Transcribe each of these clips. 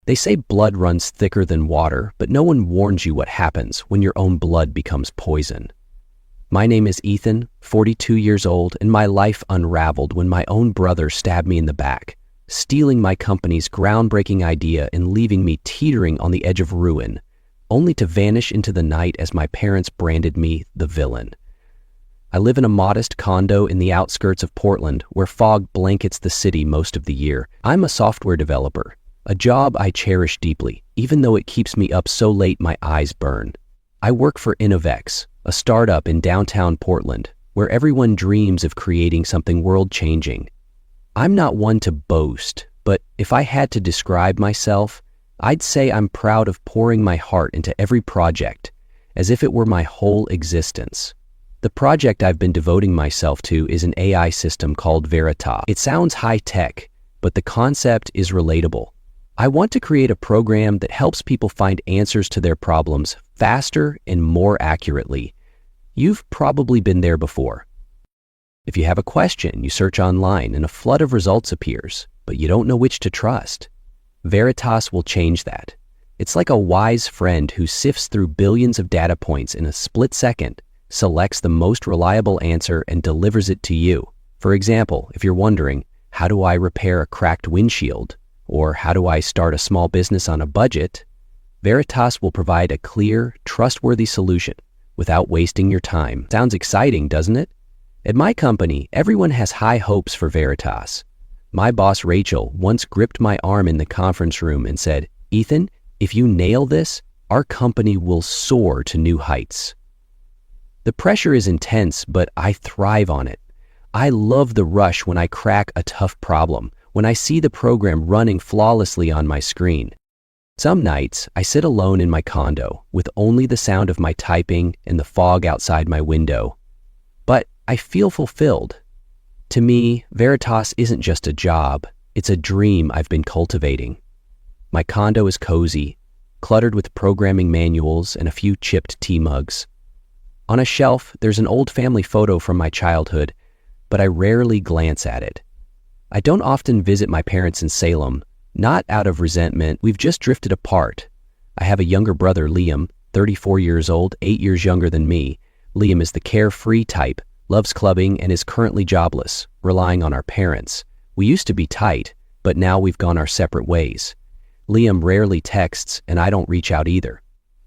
They say blood runs thicker than water, but no one warns you what happens when your own blood becomes poison. My name is Ethan, 42 years old, and my life unraveled when my own brother stabbed me in the back, stealing my company's groundbreaking idea and leaving me teetering on the edge of ruin, only to vanish into the night as my parents branded me the villain. I live in a modest condo in the outskirts of Portland where fog blankets the city most of the year. I'm a software developer, a job I cherish deeply, even though it keeps me up so late my eyes burn. I work for Innovex, a startup in downtown Portland, where everyone dreams of creating something world-changing. I'm not one to boast, but if I had to describe myself, I'd say I'm proud of pouring my heart into every project, as if it were my whole existence. The project I've been devoting myself to is an AI system called Veritas. It sounds high-tech, but the concept is relatable. I want to create a program that helps people find answers to their problems faster and more accurately. You've probably been there before. If you have a question, you search online and a flood of results appears, but you don't know which to trust. Veritas will change that. It's like a wise friend who sifts through billions of data points in a split second, selects the most reliable answer and delivers it to you. For example, if you're wondering, how do I repair a cracked windshield? Or how do I start a small business on a budget? Veritas will provide a clear, trustworthy solution without wasting your time. Sounds exciting, doesn't it? At my company, everyone has high hopes for Veritas. My boss, Rachel, once gripped my arm in the conference room and said, "Ethan, if you nail this, our company will soar to new heights." The pressure is intense, but I thrive on it. I love the rush when I crack a tough problem, when I see the program running flawlessly on my screen. Some nights, I sit alone in my condo with only the sound of my typing and the fog outside my window. But I feel fulfilled. To me, Veritas isn't just a job, it's a dream I've been cultivating. My condo is cozy, cluttered with programming manuals and a few chipped tea mugs. On a shelf, there's an old family photo from my childhood, but I rarely glance at it. I don't often visit my parents in Salem, not out of resentment. We've just drifted apart. I have a younger brother, Liam, 34 years old, 8 years younger than me. Liam is the carefree type, loves clubbing, and is currently jobless, relying on our parents. We used to be tight, but now we've gone our separate ways. Liam rarely texts, and I don't reach out either.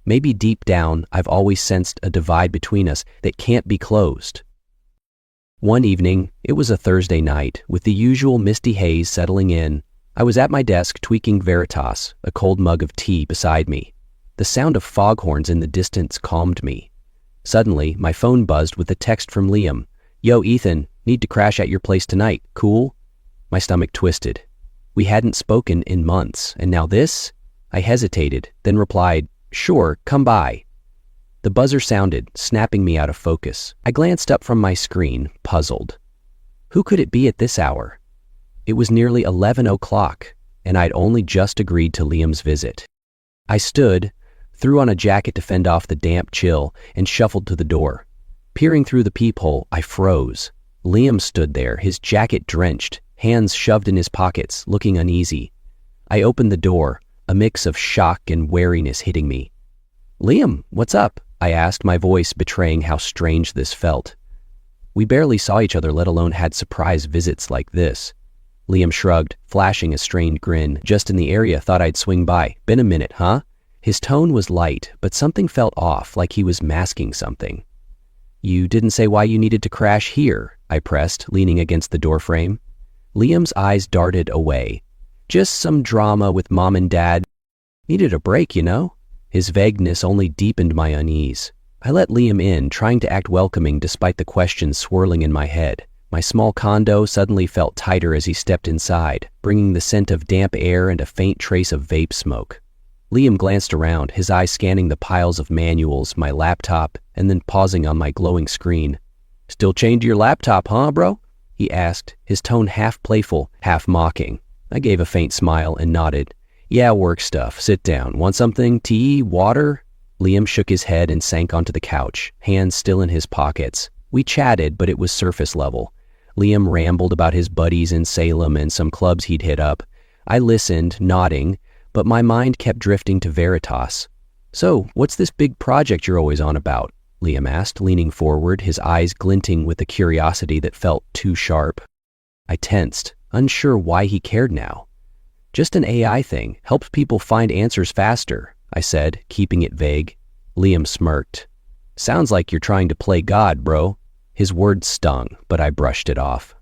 Maybe deep down, I've always sensed a divide between us that can't be closed. One evening, it was a Thursday night, with the usual misty haze settling in. I was at my desk tweaking Veritas, a cold mug of tea beside me. The sound of foghorns in the distance calmed me. Suddenly, my phone buzzed with a text from Liam. "Yo, Ethan, need to crash at your place tonight. Cool?" My stomach twisted. We hadn't spoken in months, and now this? I hesitated, then replied, "Sure, come by." The buzzer sounded, snapping me out of focus. I glanced up from my screen, puzzled. Who could it be at this hour? It was nearly 11 o'clock, and I'd only just agreed to Liam's visit. I stood, threw on a jacket to fend off the damp chill, and shuffled to the door. Peering through the peephole, I froze. Liam stood there, his jacket drenched, hands shoved in his pockets, looking uneasy. I opened the door, a mix of shock and wariness hitting me. "Liam, what's up?" I asked, my voice betraying how strange this felt. We barely saw each other, let alone had surprise visits like this. Liam shrugged, flashing a strained grin. "Just in the area, thought I'd swing by. Been a minute, huh?" His tone was light, but something felt off, like he was masking something. "You didn't say why you needed to crash here," I pressed, leaning against the doorframe. Liam's eyes darted away. "Just some drama with Mom and Dad. Needed a break, you know?" His vagueness only deepened my unease. I let Liam in, trying to act welcoming despite the questions swirling in my head. My small condo suddenly felt tighter as he stepped inside, bringing the scent of damp air and a faint trace of vape smoke. Liam glanced around, his eyes scanning the piles of manuals, my laptop, and then pausing on my glowing screen. "Still chained to your laptop, huh, bro?" he asked, his tone half playful, half mocking. I gave a faint smile and nodded. "Yeah, work stuff. Sit down. Want something? Tea? Water?" Liam shook his head and sank onto the couch, hands still in his pockets. We chatted, but it was surface level. Liam rambled about his buddies in Salem and some clubs he'd hit up. I listened, nodding, but my mind kept drifting to Veritas. "So, what's this big project you're always on about?" Liam asked, leaning forward, his eyes glinting with a curiosity that felt too sharp. I tensed, unsure why he cared now. "Just an AI thing, helps people find answers faster," I said, keeping it vague. Liam smirked. "Sounds like you're trying to play God, bro." His words stung, but I brushed it off.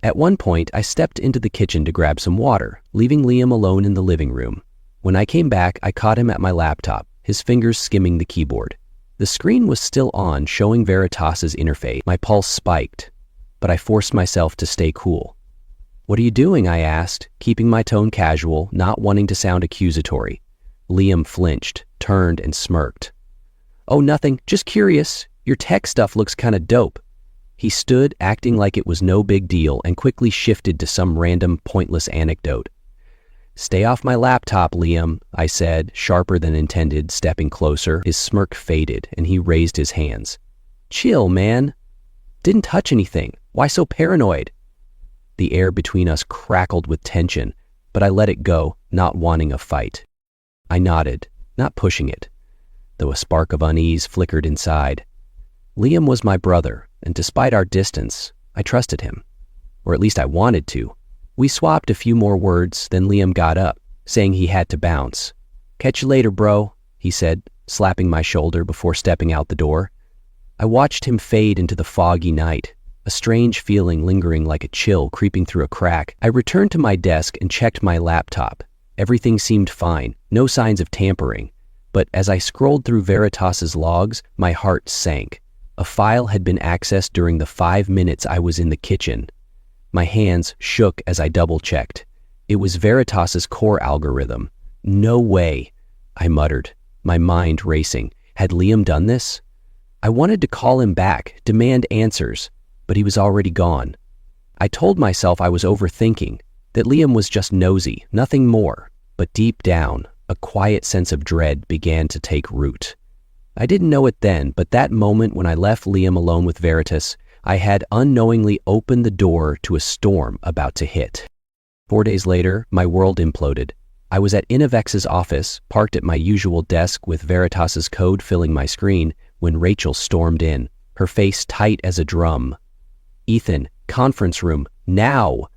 At one point, I stepped into the kitchen to grab some water, leaving Liam alone in the living room. When I came back, I caught him at my laptop, his fingers skimming the keyboard. The screen was still on, showing Veritas's interface. My pulse spiked, but I forced myself to stay cool. "What are you doing?" I asked, keeping my tone casual, not wanting to sound accusatory. Liam flinched, turned, and smirked. "Oh, nothing, just curious. Your tech stuff looks kinda dope." He stood, acting like it was no big deal, and quickly shifted to some random, pointless anecdote. "Stay off my laptop, Liam," I said, sharper than intended, stepping closer. His smirk faded, and he raised his hands. "Chill, man. Didn't touch anything. Why so paranoid?" The air between us crackled with tension, but I let it go, not wanting a fight. I nodded, not pushing it, though a spark of unease flickered inside. Liam was my brother, and despite our distance, I trusted him. Or at least I wanted to. We swapped a few more words, then Liam got up, saying he had to bounce. "Catch you later, bro," he said, slapping my shoulder before stepping out the door. I watched him fade into the foggy night, a strange feeling lingering like a chill creeping through a crack. I returned to my desk and checked my laptop. Everything seemed fine, no signs of tampering. But as I scrolled through Veritas's logs, my heart sank. A file had been accessed during the 5 minutes I was in the kitchen. My hands shook as I double-checked. It was Veritas's core algorithm. "No way," I muttered, my mind racing. Had Liam done this? I wanted to call him back, demand answers, but he was already gone. I told myself I was overthinking, that Liam was just nosy, nothing more. But deep down, a quiet sense of dread began to take root. I didn't know it then, but that moment when I left Liam alone with Veritas, I had unknowingly opened the door to a storm about to hit. 4 days later, my world imploded. I was at Innovex's office, parked at my usual desk with Veritas's code filling my screen, when Rachel stormed in, her face tight as a drum. "Ethan, conference room, now!"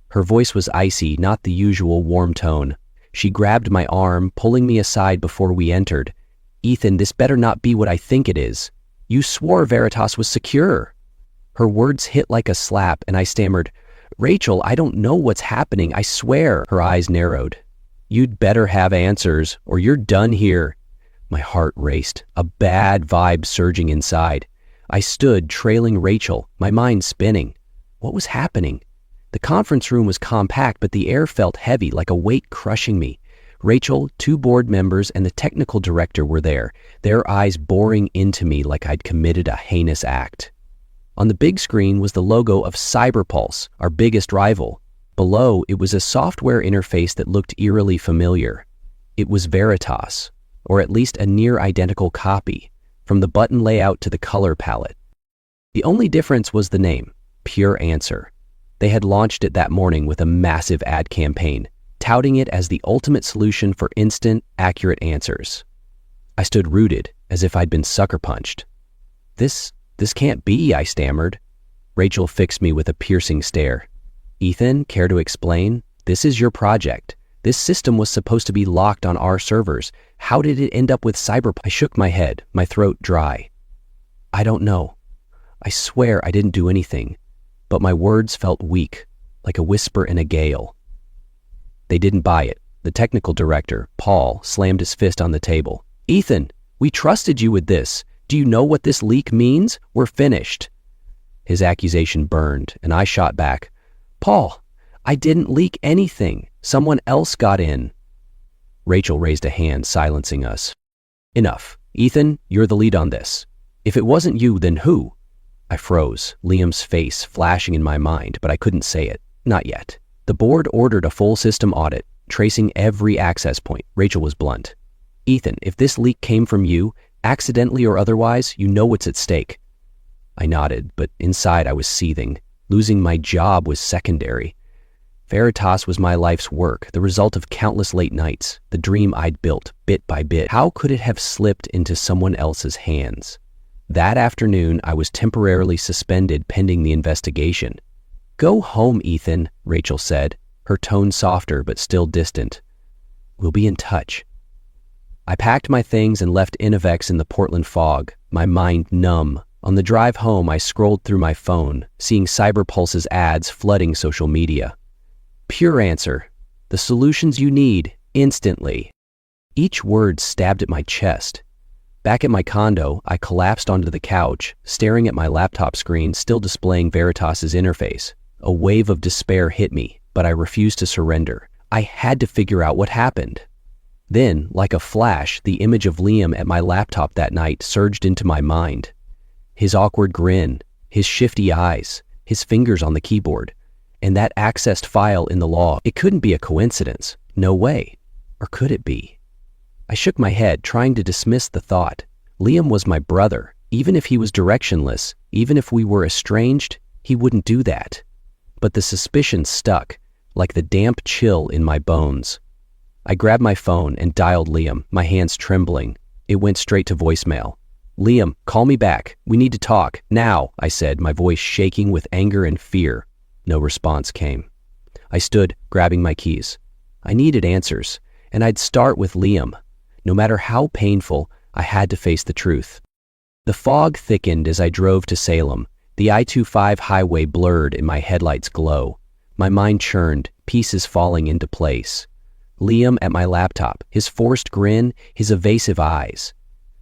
Her voice was icy, not the usual warm tone. She grabbed my arm, pulling me aside before we entered. "Ethan, this better not be what I think it is. You swore Veritas was secure." Her words hit like a slap, and I stammered, "Rachel, I don't know what's happening, I swear." Her eyes narrowed. "You'd better have answers, or you're done here." My heart raced, a bad vibe surging inside. I stood, trailing Rachel, my mind spinning. What was happening? The conference room was compact, but the air felt heavy, like a weight crushing me. Rachel, 2 board members, and the technical director were there, their eyes boring into me like I'd committed a heinous act. On the big screen was the logo of Cyberpulse, our biggest rival. Below, it was a software interface that looked eerily familiar. It was Veritas, or at least a near-identical copy, from the button layout to the color palette. The only difference was the name, Pure Answer. They had launched it that morning with a massive ad campaign, touting it as the ultimate solution for instant, accurate answers. I stood rooted, as if I'd been sucker punched. This can't be," I stammered. Rachel fixed me with a piercing stare. "Ethan, care to explain? This is your project. This system was supposed to be locked on our servers. How did it end up with Cyberpunk?" I shook my head, my throat dry. "I don't know. I swear I didn't do anything." But my words felt weak, like a whisper in a gale. They didn't buy it. The technical director, Paul, slammed his fist on the table. "Ethan, we trusted you with this. Do you know what this leak means? We're finished." His accusation burned, and I shot back. "Paul, I didn't leak anything. Someone else got in." Rachel raised a hand, silencing us. "Enough. Ethan, you're the lead on this. If it wasn't you, then who?" I froze, Liam's face flashing in my mind, but I couldn't say it. Not yet. The board ordered a full system audit, tracing every access point. Rachel was blunt. "Ethan, if this leak came from you, accidentally or otherwise, you know what's at stake." I nodded, but inside I was seething. Losing my job was secondary. Veritas was my life's work, the result of countless late nights, the dream I'd built, bit by bit. How could it have slipped into someone else's hands? That afternoon, I was temporarily suspended pending the investigation. "Go home, Ethan," Rachel said, her tone softer but still distant. "We'll be in touch." I packed my things and left Inovex in the Portland fog, my mind numb. On the drive home, I scrolled through my phone, seeing CyberPulse's ads flooding social media. Pure answer. The solutions you need, instantly. Each word stabbed at my chest. Back at my condo, I collapsed onto the couch, staring at my laptop screen still displaying Veritas's interface. A wave of despair hit me, but I refused to surrender. I had to figure out what happened. Then, like a flash, the image of Liam at my laptop that night surged into my mind. His awkward grin, his shifty eyes, his fingers on the keyboard, and that accessed file in the log. It couldn't be a coincidence. No way. Or could it be? I shook my head, trying to dismiss the thought. Liam was my brother. Even if he was directionless, even if we were estranged, he wouldn't do that. But the suspicion stuck, like the damp chill in my bones. I grabbed my phone and dialed Liam, my hands trembling. It went straight to voicemail. "Liam, call me back. We need to talk. Now," I said, my voice shaking with anger and fear. No response came. I stood, grabbing my keys. I needed answers, and I'd start with Liam. No matter how painful, I had to face the truth. The fog thickened as I drove to Salem. The I-25 highway blurred in my headlights' glow. My mind churned, pieces falling into place. Liam at my laptop, his forced grin, his evasive eyes.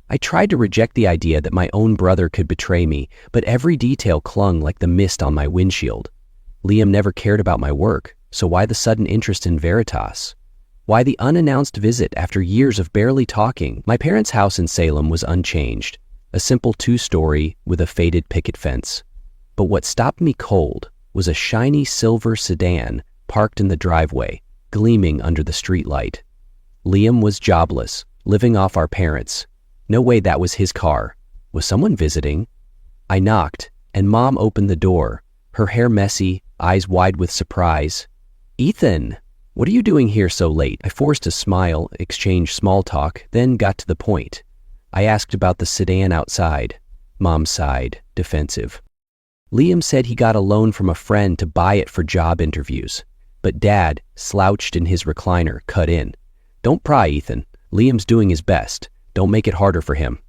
I tried to reject the idea that my own brother could betray me, but every detail clung like the mist on my windshield. Liam never cared about my work, so why the sudden interest in Veritas? Why the unannounced visit after years of barely talking? My parents' house in Salem was unchanged, a simple 2-story with a faded picket fence. But what stopped me cold was a shiny silver sedan parked in the driveway, gleaming under the streetlight. Liam was jobless, living off our parents. No way that was his car. Was someone visiting? I knocked, and Mom opened the door, her hair messy, eyes wide with surprise. "Ethan, what are you doing here so late?" I forced a smile, exchanged small talk, then got to the point. I asked about the sedan outside. Mom sighed, defensive. Liam said he got a loan from a friend to buy it for job interviews. But Dad, slouched in his recliner, cut in. "Don't pry, Ethan. Liam's doing his best. Don't make it harder for him."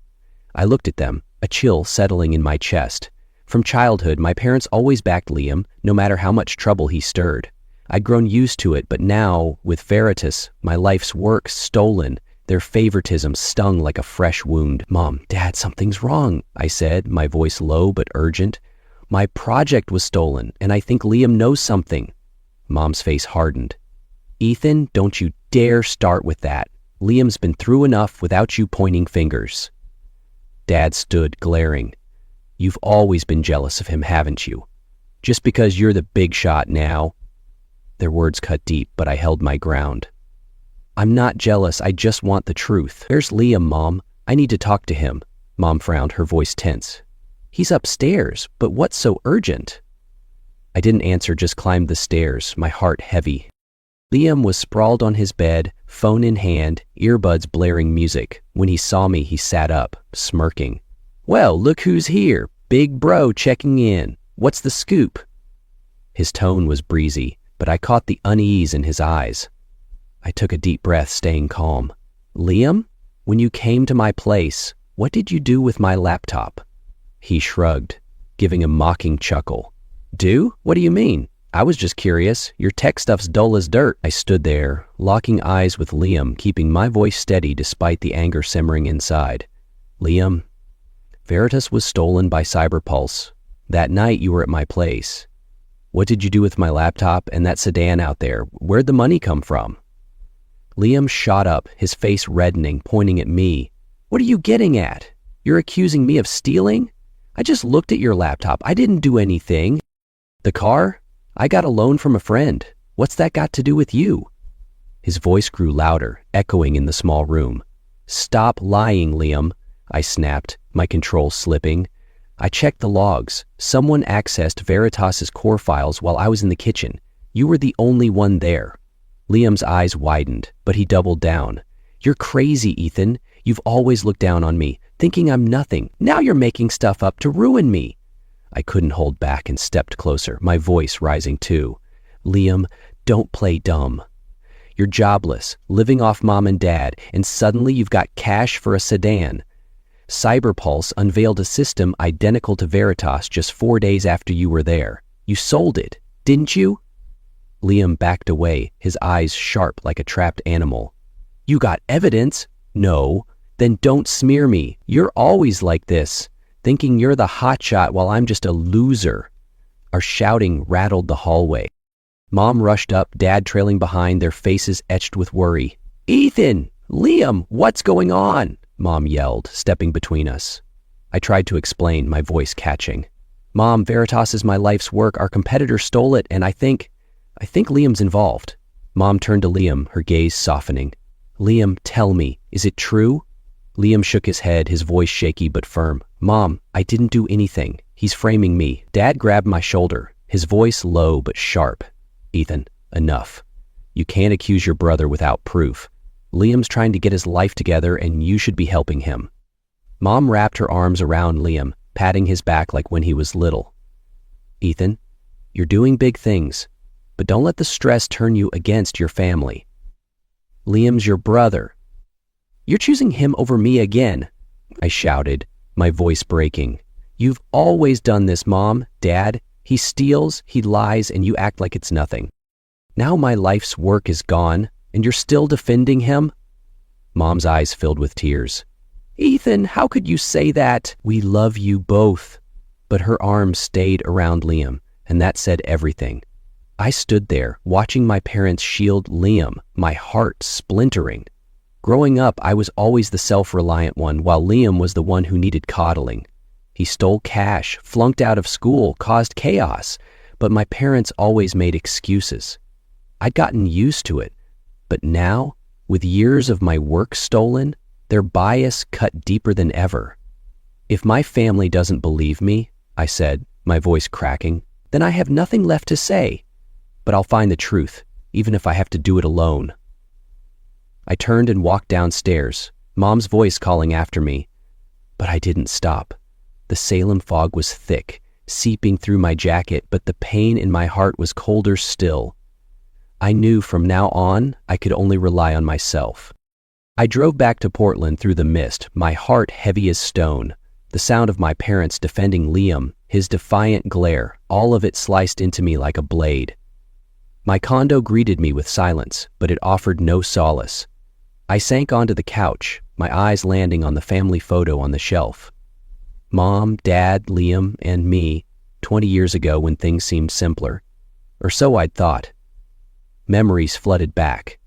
I looked at them, a chill settling in my chest. From childhood, my parents always backed Liam, no matter how much trouble he stirred. I'd grown used to it, but now, with Veritas, my life's work stolen, their favoritism stung like a fresh wound. "Mom, Dad, something's wrong," I said, my voice low but urgent. "My project was stolen, and I think Liam knows something." Mom's face hardened. "Ethan, don't you dare start with that. Liam's been through enough without you pointing fingers." Dad stood, glaring. "You've always been jealous of him, haven't you? Just because you're the big shot now." Their words cut deep, but I held my ground. "I'm not jealous, I just want the truth." "Where's Liam, Mom? I need to talk to him." Mom frowned, her voice tense. "He's upstairs, but what's so urgent?" I didn't answer, just climbed the stairs, my heart heavy. Liam was sprawled on his bed, phone in hand, earbuds blaring music. When he saw me, he sat up, smirking. "Well, look who's here. Big bro checking in. What's the scoop?" His tone was breezy, but I caught the unease in his eyes. I took a deep breath, staying calm. "Liam, when you came to my place, what did you do with my laptop?" He shrugged, giving a mocking chuckle. "Do? What do you mean? I was just curious. Your tech stuff's dull as dirt." I stood there, locking eyes with Liam, keeping my voice steady despite the anger simmering inside. "Liam, Veritas was stolen by CyberPulse. That night you were at my place. What did you do with my laptop and that sedan out there? Where'd the money come from?" Liam shot up, his face reddening, pointing at me. "What are you getting at? You're accusing me of stealing? I just looked at your laptop. I didn't do anything." "The car? I got a loan from a friend. What's that got to do with you?" His voice grew louder, echoing in the small room. "Stop lying, Liam," I snapped, my control slipping. "I checked the logs. Someone accessed Veritas's core files while I was in the kitchen. You were the only one there. Liam's eyes widened, but he doubled down. You're crazy, Ethan. You've always looked down on me, thinking I'm nothing. Now you're making stuff up to ruin me. I couldn't hold back and stepped closer, my voice rising too. Liam, don't play dumb. You're jobless, living off mom and dad, and suddenly you've got cash for a sedan. Cyberpulse unveiled a system identical to Veritas just 4 days after you were there. You sold it, didn't you? Liam backed away, his eyes sharp like a trapped animal. You got evidence? No. Then don't smear me. You're always like this, thinking you're the hotshot while I'm just a loser. Our shouting rattled the hallway. Mom rushed up, Dad trailing behind, their faces etched with worry. Ethan! Liam! What's going on? Mom yelled, stepping between us. I tried to explain, my voice catching. Mom, Veritas is my life's work. Our competitor stole it, and I think Liam's involved. Mom turned to Liam, her gaze softening. Liam, tell me, is it true? Liam shook his head, his voice shaky but firm. Mom, I didn't do anything. He's framing me. Dad grabbed my shoulder, his voice low but sharp. Ethan, enough. You can't accuse your brother without proof. Liam's trying to get his life together and you should be helping him. Mom wrapped her arms around Liam, patting his back like when he was little. Ethan, you're doing big things, but don't let the stress turn you against your family. Liam's your brother. You're choosing him over me again, I shouted, my voice breaking. You've always done this, Mom, Dad. He steals, he lies, and you act like it's nothing. Now my life's work is gone, and you're still defending him? Mom's eyes filled with tears. Ethan, how could you say that? We love you both. But her arms stayed around Liam, and that said everything. I stood there, watching my parents shield Liam, my heart splintering. Growing up, I was always the self-reliant one, while Liam was the one who needed coddling. He stole cash, flunked out of school, caused chaos, but my parents always made excuses. I'd gotten used to it, but now, with years of my work stolen, their bias cut deeper than ever. If my family doesn't believe me, I said, my voice cracking, then I have nothing left to say. But I'll find the truth, even if I have to do it alone. I turned and walked downstairs, Mom's voice calling after me. But I didn't stop. The Salem fog was thick, seeping through my jacket, but the pain in my heart was colder still. I knew from now on I could only rely on myself. I drove back to Portland through the mist, my heart heavy as stone. The sound of my parents defending Liam, his defiant glare, all of it sliced into me like a blade. My condo greeted me with silence, but it offered no solace. I sank onto the couch, my eyes landing on the family photo on the shelf. Mom, Dad, Liam, and me, 20 years ago when things seemed simpler. Or so I'd thought. Memories flooded back,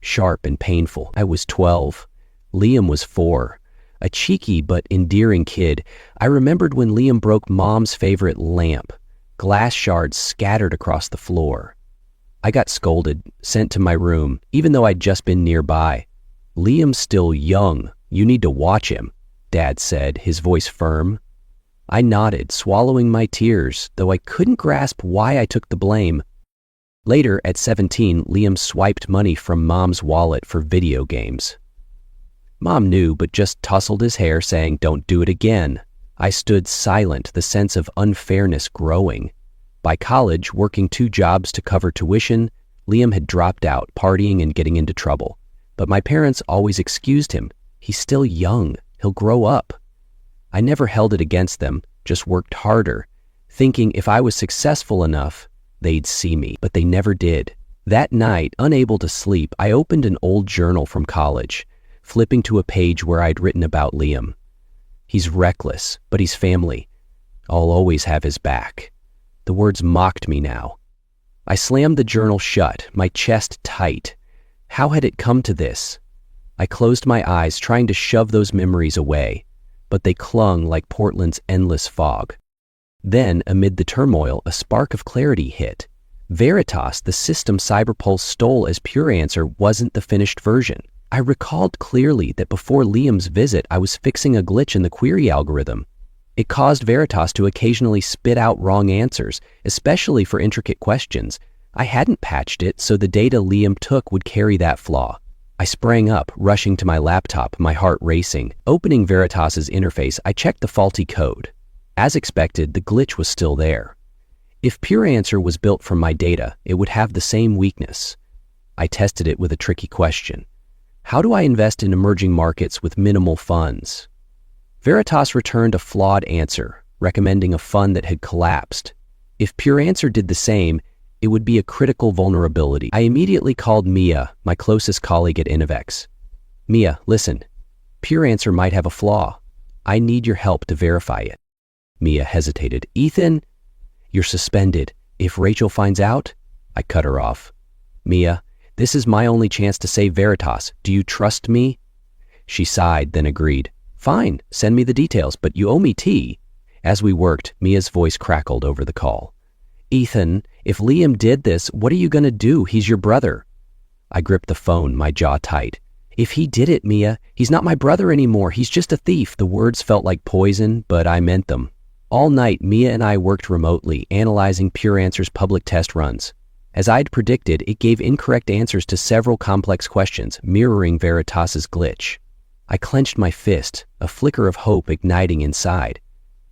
sharp and painful. I was 12. Liam was 4. A cheeky but endearing kid. I remembered when Liam broke Mom's favorite lamp, glass shards scattered across the floor. I got scolded, sent to my room, even though I'd just been nearby. Liam's still young. You need to watch him, Dad said, his voice firm. I nodded, swallowing my tears, though I couldn't grasp why I took the blame. Later, at 17, Liam swiped money from Mom's wallet for video games. Mom knew, but just tousled his hair, saying, "Don't do it again." I stood silent, the sense of unfairness growing. By college, working 2 jobs to cover tuition, Liam had dropped out, partying and getting into trouble. But my parents always excused him. He's still young. He'll grow up. I never held it against them, just worked harder, thinking if I was successful enough, they'd see me, but they never did. That night, unable to sleep, I opened an old journal from college, flipping to a page where I'd written about Liam. He's reckless, but he's family. I'll always have his back. The words mocked me now. I slammed the journal shut, my chest tight. How had it come to this? I closed my eyes, trying to shove those memories away, but they clung like Portland's endless fog. Then, amid the turmoil, a spark of clarity hit. Veritas, the system Cyberpulse stole as pure answer, wasn't the finished version. I recalled clearly that before Liam's visit, I was fixing a glitch in the query algorithm. It caused Veritas to occasionally spit out wrong answers, especially for intricate questions, I hadn't patched it, so the data Liam took would carry that flaw. I sprang up, rushing to my laptop, my heart racing. Opening Veritas's interface, I checked the faulty code. As expected, the glitch was still there. If Pure Answer was built from my data, it would have the same weakness. I tested it with a tricky question. How do I invest in emerging markets with minimal funds? Veritas returned a flawed answer, recommending a fund that had collapsed. If Pure Answer did the same, it would be a critical vulnerability. I immediately called Mia, my closest colleague at Innovex. Mia, listen, Pure Answer might have a flaw. I need your help to verify it. Mia hesitated. Ethan, you're suspended. If Rachel finds out, I cut her off. Mia, this is my only chance to save Veritas. Do you trust me? She sighed, then agreed. Fine, send me the details, but you owe me tea. As we worked, Mia's voice crackled over the call. Ethan, if Liam did this, what are you going to do? He's your brother. I gripped the phone, my jaw tight. If he did it, Mia, he's not my brother anymore. He's just a thief. The words felt like poison, but I meant them. All night, Mia and I worked remotely, analyzing Pure Answer's public test runs. As I'd predicted, it gave incorrect answers to several complex questions, mirroring Veritas's glitch. I clenched my fist, a flicker of hope igniting inside.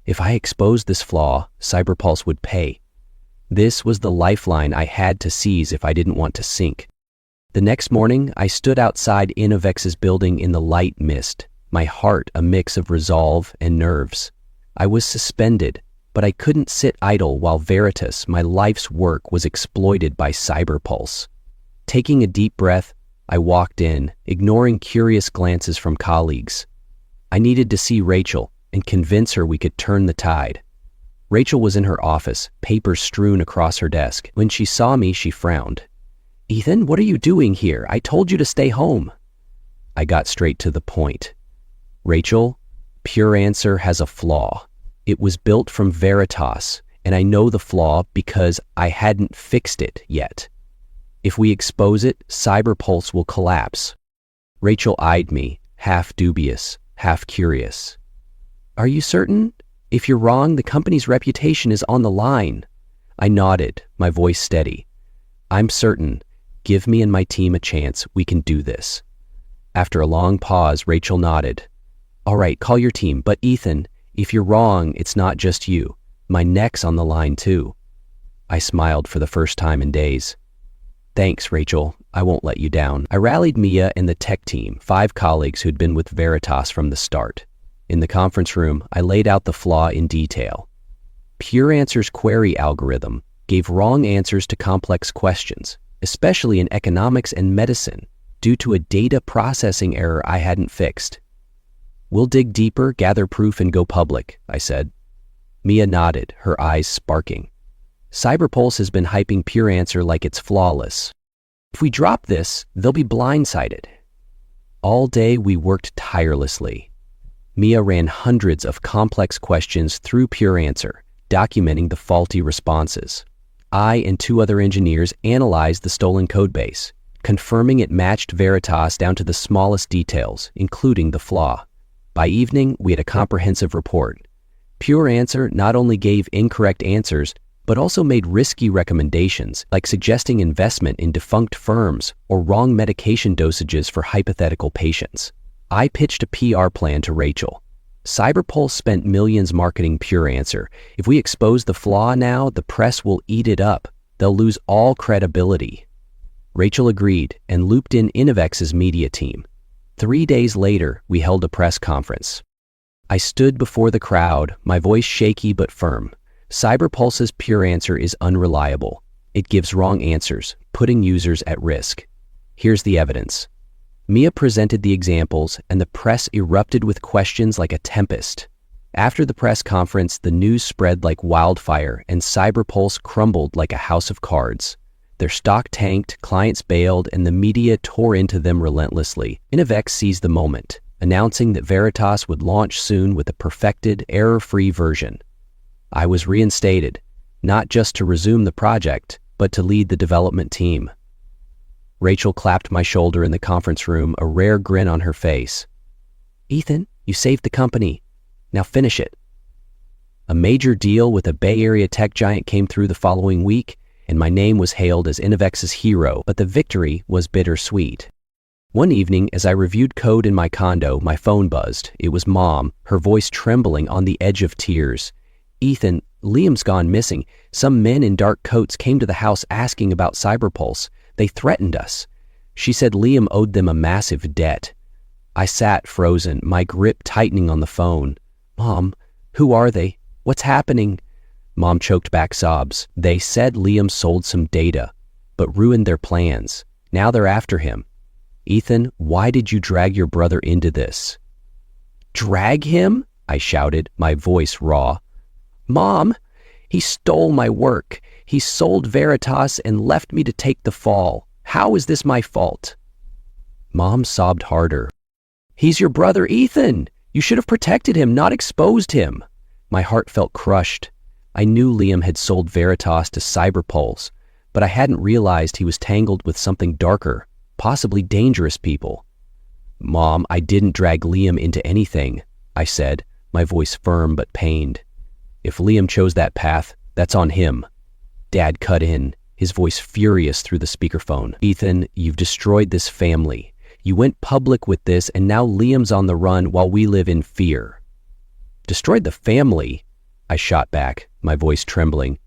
If I exposed this flaw, Cyberpulse would pay. This was the lifeline I had to seize if I didn't want to sink. The next morning, I stood outside Innovex's building in the light mist, my heart a mix of resolve and nerves. I was suspended, but I couldn't sit idle while Veritas, my life's work, was exploited by Cyberpulse. Taking a deep breath, I walked in, ignoring curious glances from colleagues. I needed to see Rachel and convince her we could turn the tide. Rachel was in her office, papers strewn across her desk. When she saw me, she frowned. Ethan, what are you doing here? I told you to stay home. I got straight to the point. Rachel, Pure Answer has a flaw. It was built from Veritas, and I know the flaw because I hadn't fixed it yet. If we expose it, Cyberpulse will collapse. Rachel eyed me, half dubious, half curious. Are you certain? If you're wrong, the company's reputation is on the line. I nodded, my voice steady. I'm certain. Give me and my team a chance. We can do this. After a long pause, Rachel nodded. All right, call your team. But Ethan, if you're wrong, it's not just you. My neck's on the line too. I smiled for the first time in days. Thanks, Rachel. I won't let you down. I rallied Mia and the tech team, 5 colleagues who'd been with Veritas from the start. In the conference room, I laid out the flaw in detail. Pure Answer's query algorithm gave wrong answers to complex questions, especially in economics and medicine, due to a data processing error I hadn't fixed. We'll dig deeper, gather proof, and go public, I said. Mia nodded, her eyes sparking. Cyberpulse has been hyping Pure Answer like it's flawless. If we drop this, they'll be blindsided. All day we worked tirelessly. Mia ran hundreds of complex questions through Pure Answer, documenting the faulty responses. I and 2 other engineers analyzed the stolen codebase, confirming it matched Veritas down to the smallest details, including the flaw. By evening, we had a comprehensive report. Pure Answer not only gave incorrect answers, but also made risky recommendations, like suggesting investment in defunct firms or wrong medication dosages for hypothetical patients. I pitched a PR plan to Rachel. Cyberpulse spent millions marketing Pure Answer. If we expose the flaw now, the press will eat it up. They'll lose all credibility. Rachel agreed and looped in Innovex's media team. 3 days later, we held a press conference. I stood before the crowd, my voice shaky but firm. Cyberpulse's Pure Answer is unreliable. It gives wrong answers, putting users at risk. Here's the evidence. Mia presented the examples, and the press erupted with questions like a tempest. After the press conference, the news spread like wildfire, and Cyberpulse crumbled like a house of cards. Their stock tanked, clients bailed, and the media tore into them relentlessly. Innovex seized the moment, announcing that Veritas would launch soon with a perfected, error-free version. I was reinstated, not just to resume the project, but to lead the development team. Rachel clapped my shoulder in the conference room, a rare grin on her face. Ethan, you saved the company. Now finish it. A major deal with a Bay Area tech giant came through the following week, and my name was hailed as Innovex's hero, but the victory was bittersweet. One evening, as I reviewed code in my condo, my phone buzzed. It was Mom, her voice trembling on the edge of tears. "Ethan, Liam's gone missing. Some men in dark coats came to the house asking about Cyberpulse. They threatened us." She said Liam owed them a massive debt. I sat frozen, my grip tightening on the phone. "Mom, who are they? What's happening?" Mom choked back sobs. "They said Liam sold some data, but ruined their plans. Now they're after him." "Ethan, why did you drag your brother into this?" "Drag him?" I shouted, my voice raw. "Mom, he stole my work. He sold Veritas and left me to take the fall. How is this my fault?" Mom sobbed harder. "He's your brother, Ethan. You should have protected him, not exposed him." My heart felt crushed. I knew Liam had sold Veritas to Cyberpulse, but I hadn't realized he was tangled with something darker, possibly dangerous people. "Mom, I didn't drag Liam into anything," I said, my voice firm but pained. "If Liam chose that path, that's on him." Dad cut in, his voice furious through the speakerphone. "Ethan, you've destroyed this family. You went public with this, and now Liam's on the run while we live in fear." "Destroyed the family?" I shot back, my voice trembling.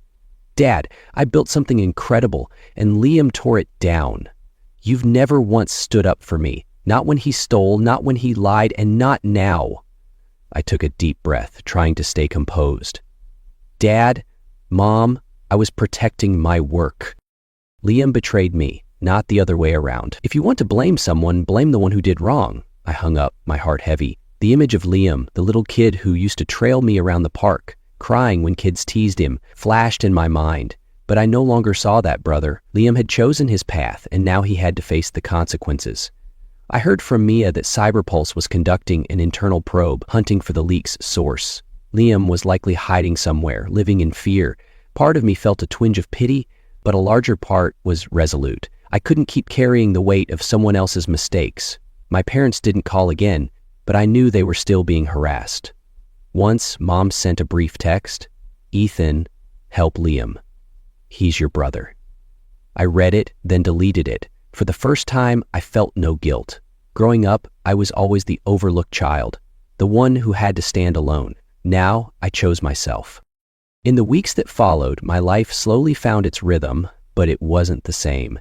"Dad, I built something incredible, and Liam tore it down. You've never once stood up for me, not when he stole, not when he lied, and not now." I took a deep breath, trying to stay composed. "Dad, Mom, I was protecting my work. Liam betrayed me, not the other way around. If you want to blame someone, blame the one who did wrong." I hung up, my heart heavy. The image of Liam, the little kid who used to trail me around the park, crying when kids teased him, flashed in my mind. But I no longer saw that brother. Liam had chosen his path, and now he had to face the consequences. I heard from Mia that Cyberpulse was conducting an internal probe, hunting for the leak's source. Liam was likely hiding somewhere, living in fear. Part of me felt a twinge of pity, but a larger part was resolute. I couldn't keep carrying the weight of someone else's mistakes. My parents didn't call again, but I knew they were still being harassed. Once, Mom sent a brief text, "Ethan, help Liam. He's your brother." I read it, then deleted it. For the first time, I felt no guilt. Growing up, I was always the overlooked child, the one who had to stand alone. Now, I chose myself. In the weeks that followed, my life slowly found its rhythm, but it wasn't the same.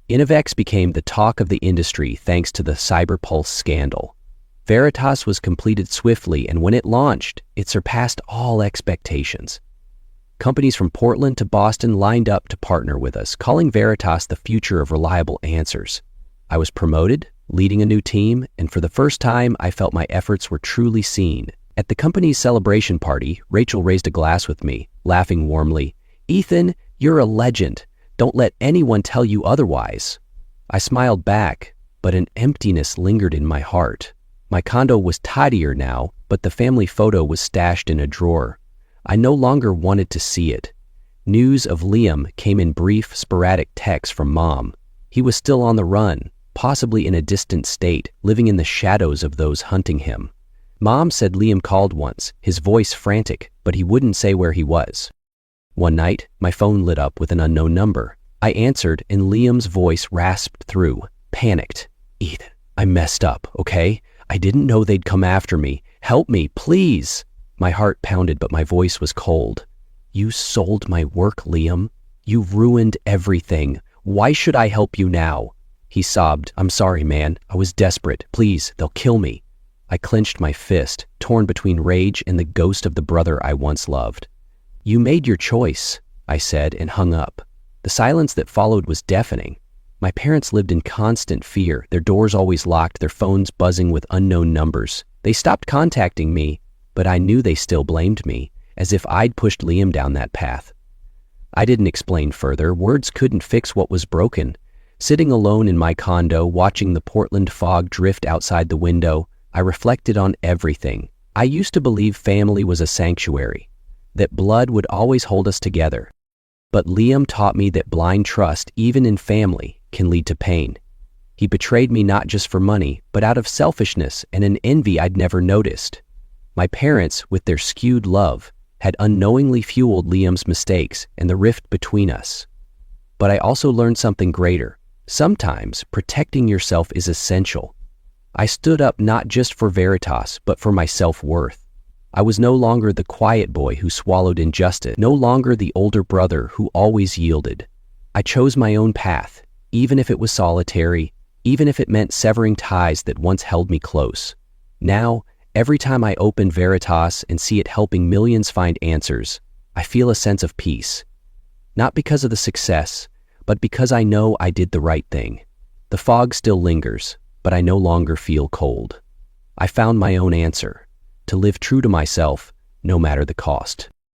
Innovex became the talk of the industry thanks to the Cyberpulse scandal. Veritas was completed swiftly, and when it launched, it surpassed all expectations. Companies from Portland to Boston lined up to partner with us, calling Veritas the future of reliable answers. I was promoted, leading a new team, and for the first time, I felt my efforts were truly seen. At the company's celebration party, Rachel raised a glass with me, laughing warmly. "Ethan, you're a legend. Don't let anyone tell you otherwise." I smiled back, but an emptiness lingered in my heart. My condo was tidier now, but the family photo was stashed in a drawer. I no longer wanted to see it. News of Liam came in brief, sporadic texts from Mom. He was still on the run, possibly in a distant state, living in the shadows of those hunting him. Mom said Liam called once, his voice frantic, but he wouldn't say where he was. One night, my phone lit up with an unknown number. I answered, and Liam's voice rasped through, panicked. "Ethan, I messed up, okay? I didn't know they'd come after me. Help me, please." My heart pounded, but my voice was cold. "You sold my work, Liam. You ruined everything. Why should I help you now?" He sobbed. "I'm sorry, man. I was desperate. Please, they'll kill me." I clenched my fist, torn between rage and the ghost of the brother I once loved. "You made your choice," I said, and hung up. The silence that followed was deafening. My parents lived in constant fear, their doors always locked, their phones buzzing with unknown numbers. They stopped contacting me, but I knew they still blamed me, as if I'd pushed Liam down that path. I didn't explain further. Words couldn't fix what was broken. Sitting alone in my condo, watching the Portland fog drift outside the window, I reflected on everything. I used to believe family was a sanctuary, that blood would always hold us together. But Liam taught me that blind trust, even in family, can lead to pain. He betrayed me not just for money, but out of selfishness and an envy I'd never noticed. My parents, with their skewed love, had unknowingly fueled Liam's mistakes and the rift between us. But I also learned something greater. Sometimes protecting yourself is essential. I stood up not just for Veritas, but for my self-worth. I was no longer the quiet boy who swallowed injustice, no longer the older brother who always yielded. I chose my own path, even if it was solitary, even if it meant severing ties that once held me close. Now, every time I open Veritas and see it helping millions find answers, I feel a sense of peace. Not because of the success, but because I know I did the right thing. The fog still lingers, but I no longer feel cold. I found my own answer: to live true to myself, no matter the cost.